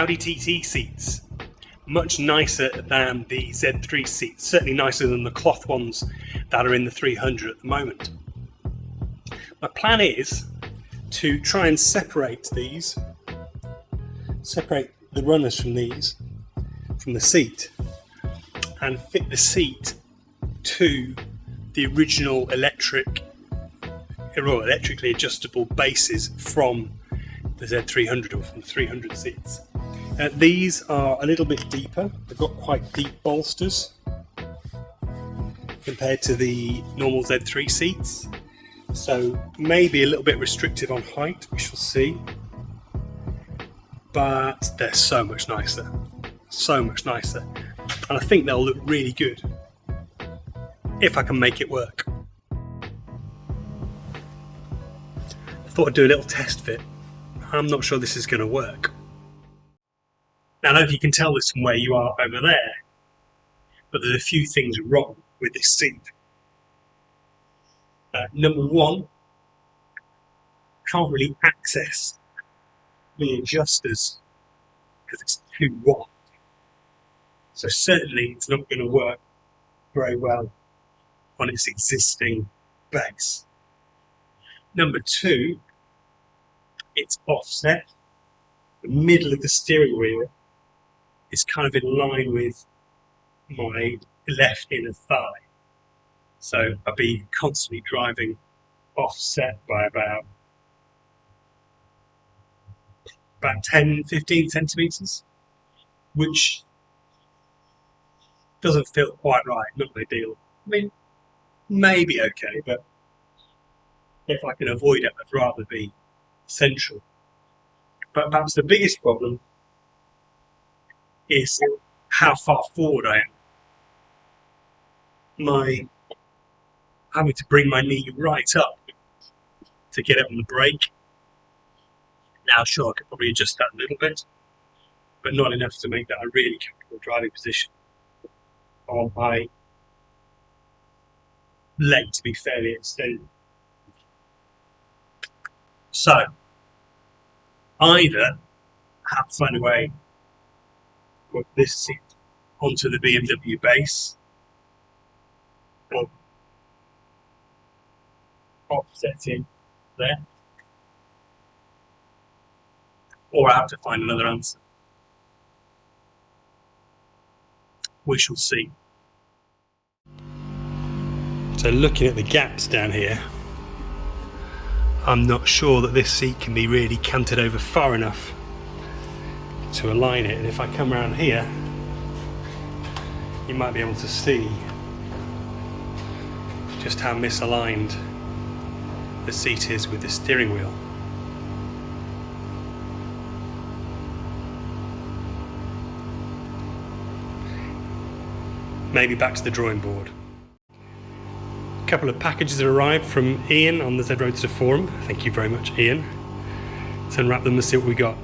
Audi TT seats. Much nicer than the Z3 seats, certainly nicer than the cloth ones that are in the 300 at the moment. My plan is to try and separate the runners from these, from the seat, and fit the seat to the original electrically adjustable bases from the Z300 or from the 300 seats. These are a little bit deeper. They've got quite deep bolsters compared to the normal Z3 seats, so maybe a little bit restrictive on height, we shall see, but they're so much nicer, and I think they'll look really good if I can make it work. I thought I'd do a little test fit. I'm not sure this is going to work. Now, I don't know if you can tell this from where you are over there, but there's a few things wrong with this seat. Number one, can't really access the adjusters because it's too wide. So certainly it's not going to work very well on its existing base. Number two, it's offset. The middle of the steering wheel is kind of in line with my left inner thigh. So I'll be constantly driving offset by about 10-15 centimeters, which doesn't feel quite right, not ideal. I mean, maybe okay, but if I can avoid it, I'd rather be central. But perhaps the biggest problem is how far forward I am. Having to bring my knee right up to get it on the brake. Now, sure, I could probably adjust that a little bit, but not enough to make that a really comfortable driving position on my leg to be fairly extended. So, either I have to find a way to put this seat onto the BMW base, or offsetting there, or I have to find another answer. We shall see. So looking at the gaps down here, I'm not sure that this seat can be really canted over far enough to align it, and if I come around here you might be able to see just how misaligned the seat is with the steering wheel. Maybe back to the drawing board. A couple of packages have arrived from Ian on the Z Roadster forum. Thank you very much, Ian. Let's unwrap them and see what we got.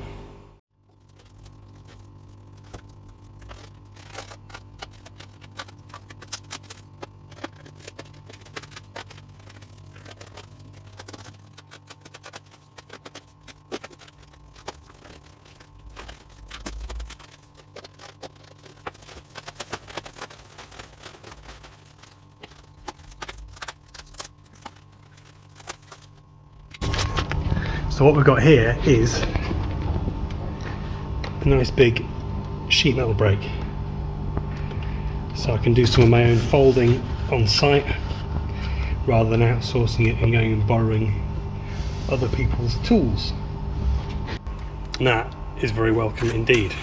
So what we've got here is a nice big sheet metal brake, so I can do some of my own folding on site rather than outsourcing it and going and borrowing other people's tools. And that is very welcome indeed.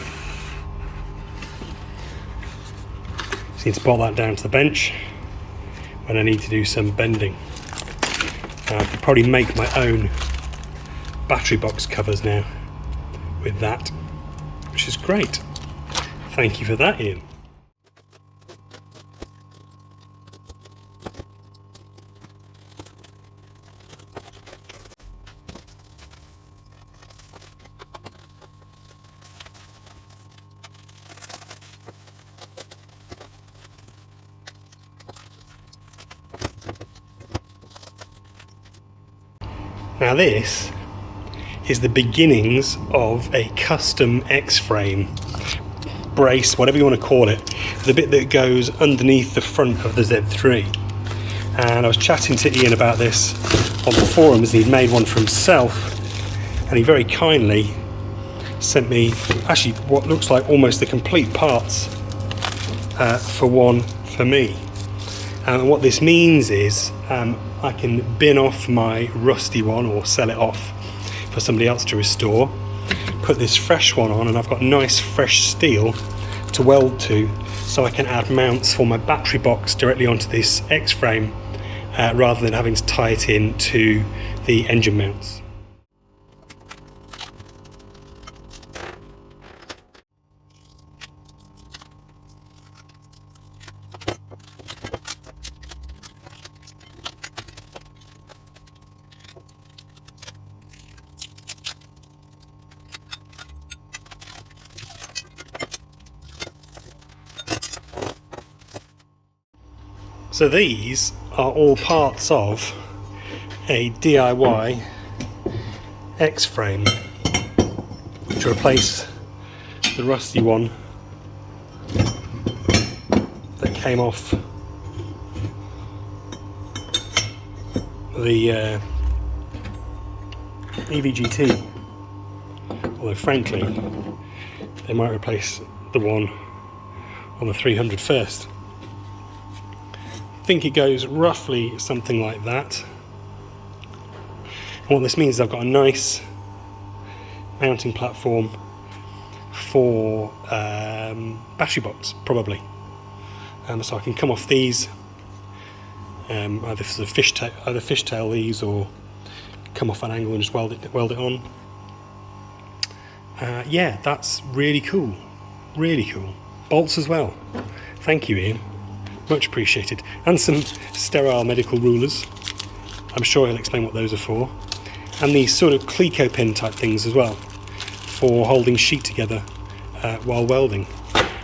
So I need to bolt that down to the bench when I need to do some bending. I could probably make my own battery box covers now with that, which is great. Thank you for that, Ian. Now this is the beginnings of a custom X-frame brace, whatever you want to call it, the bit that goes underneath the front of the Z3. And I was chatting to Ian about this on the forums. He'd made one for himself, and he very kindly sent me actually what looks like almost the complete parts for one for me. And what this means is I can bin off my rusty one or sell it off for somebody else to restore, put this fresh one on, and I've got nice fresh steel to weld to, so I can add mounts for my battery box directly onto this X-frame rather than having to tie it in to the engine mounts. So these are all parts of a DIY X-frame to replace the rusty one that came off the EV GT. Although frankly, they might replace the one on the 300 first. I think it goes roughly something like that. And what this means is I've got a nice mounting platform for battery box, probably. So I can come off these, either sort of fishtail these, or come off an angle and just weld it on. Yeah, that's really cool. Really cool. Bolts as well. Thank you, Ian. Much appreciated. And some sterile medical rulers. I'm sure he'll explain what those are for. And these sort of Cleco pin type things as well, for holding sheet together while welding.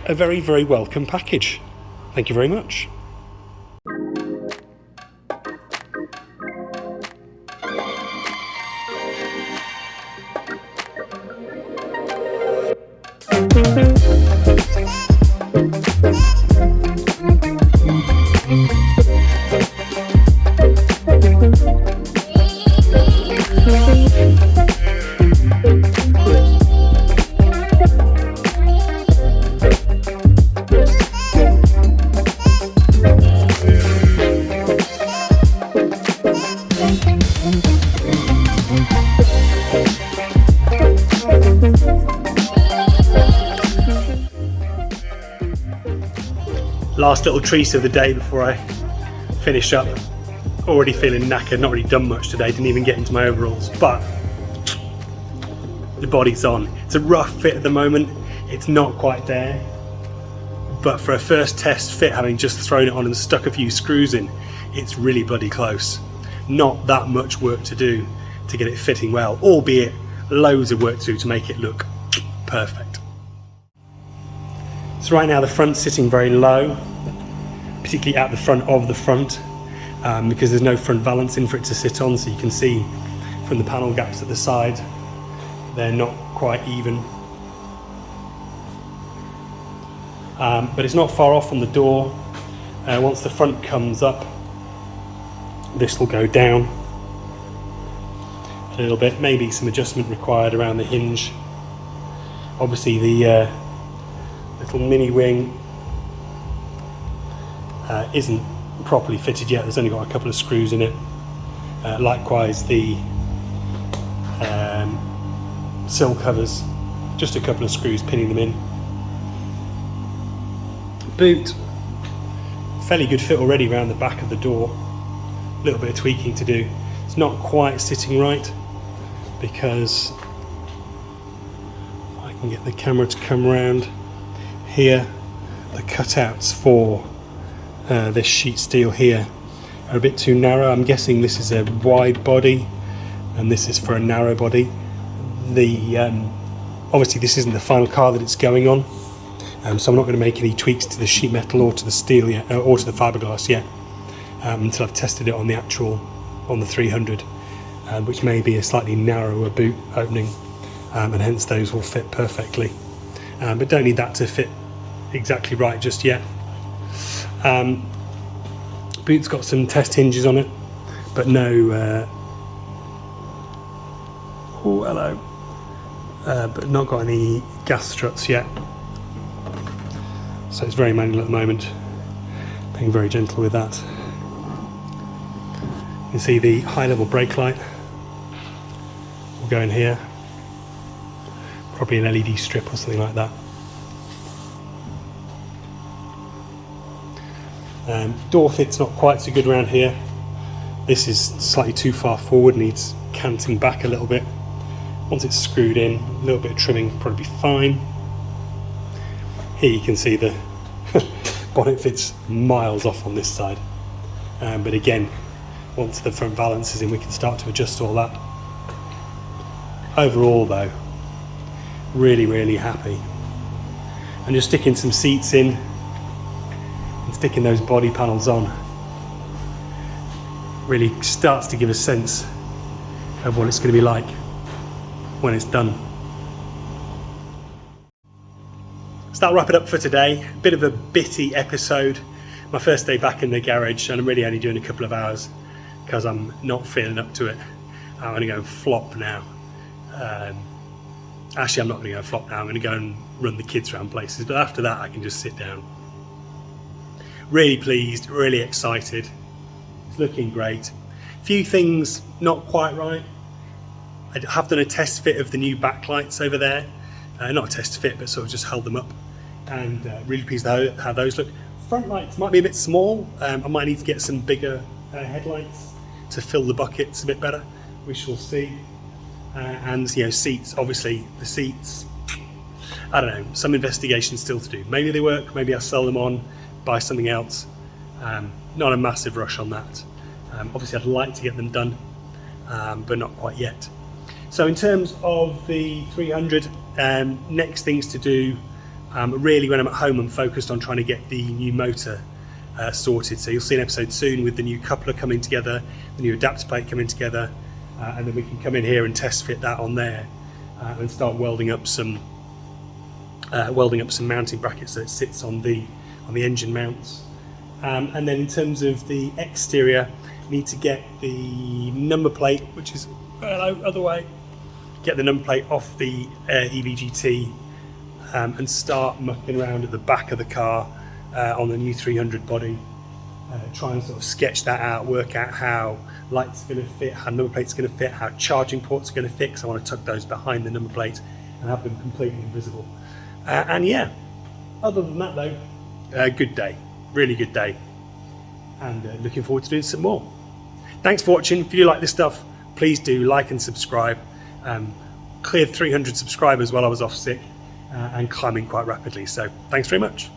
A very, very welcome package. Thank you very much. Last little treat of the day before I finish up. Already feeling knackered, not really done much today, didn't even get into my overalls, but the body's on. It's a rough fit at the moment, it's not quite there, but for a first test fit, having just thrown it on and stuck a few screws in, it's really bloody close. Not that much work to do to get it fitting well, albeit loads of work to do to make it look perfect. So right now the front's sitting very low, particularly at the front of the front, because there's no front balancing for it to sit on, so you can see from the panel gaps at the side they're not quite even. But it's not far off on the door. Once the front comes up, this will go down a little bit, maybe some adjustment required around the hinge. Obviously the little mini wing isn't properly fitted yet, there's only got a couple of screws in it. Likewise the sill covers, just a couple of screws pinning them in. Boot, fairly good fit already around the back of the door, a little bit of tweaking to do. It's not quite sitting right because if I can get the camera to come around here, the cutouts for this sheet steel here are a bit too narrow. I'm guessing this is a wide body and this is for a narrow body. Obviously this isn't the final car that it's going on, so I'm not going to make any tweaks to the sheet metal or to the steel yet, or to the fiberglass yet, until I've tested it on the 300. which may be a slightly narrower boot opening, and hence those will fit perfectly, but don't need that to fit exactly right just yet. Boot's got some test hinges on it, but no oh hello, but not got any gas struts yet, so it's very manual at the moment, being very gentle with that. You can see the high level brake light will go in here, probably an LED strip or something like that. Door fit's not quite so good around here. This is slightly too far forward, needs canting back a little bit. Once it's screwed in, a little bit of trimming probably be fine. Here you can see the bonnet fits miles off on this side, but again, once the front valance is in, we can start to adjust all that. Overall though, really happy. And just sticking some seats in and sticking those body panels on really starts to give a sense of what it's going to be like when it's done. So that'll wrap it up for today. A bit of a bitty episode. My first day back in the garage, and I'm really only doing a couple of hours because I'm not feeling up to it. I'm going to go flop now. Actually, I'm not going to go flop now. I'm going to go and run the kids around places, but after that I can just sit down. Really pleased, really excited. It's looking great. A few things not quite right. I have done a test fit of the new backlights over there. Not a test fit, but sort of just held them up, and really pleased how those look. Front lights might be a bit small. I might need to get some bigger headlights to fill the buckets a bit better. We shall see. And seats, obviously the seats, I don't know, some investigation still to do. Maybe they work, maybe I'll sell them on, buy something else. Not a massive rush on that. Obviously I'd like to get them done, but not quite yet. So in terms of the 300, next things to do, really when I'm at home I'm focused on trying to get the new motor sorted. So you'll see an episode soon with the new coupler coming together, the new adapter plate coming together, and then we can come in here and test fit that on there, and start welding up some mounting brackets so it sits on the engine mounts. And then in terms of the exterior, need to get the number plate, which is other way, get the number plate off the EV GT, and start mucking around at the back of the car on the new 300 body. Try and sort of sketch that out, work out how lights are going to fit, how number plates are going to fit, how charging ports are going to fit, because I want to tuck those behind the number plate and have them completely invisible. And yeah, other than that though, good day, really good day, and looking forward to doing some more. Thanks for watching. If you do like this stuff, please do like and subscribe. Cleared 300 subscribers while I was off sick, and climbing quite rapidly, so thanks very much.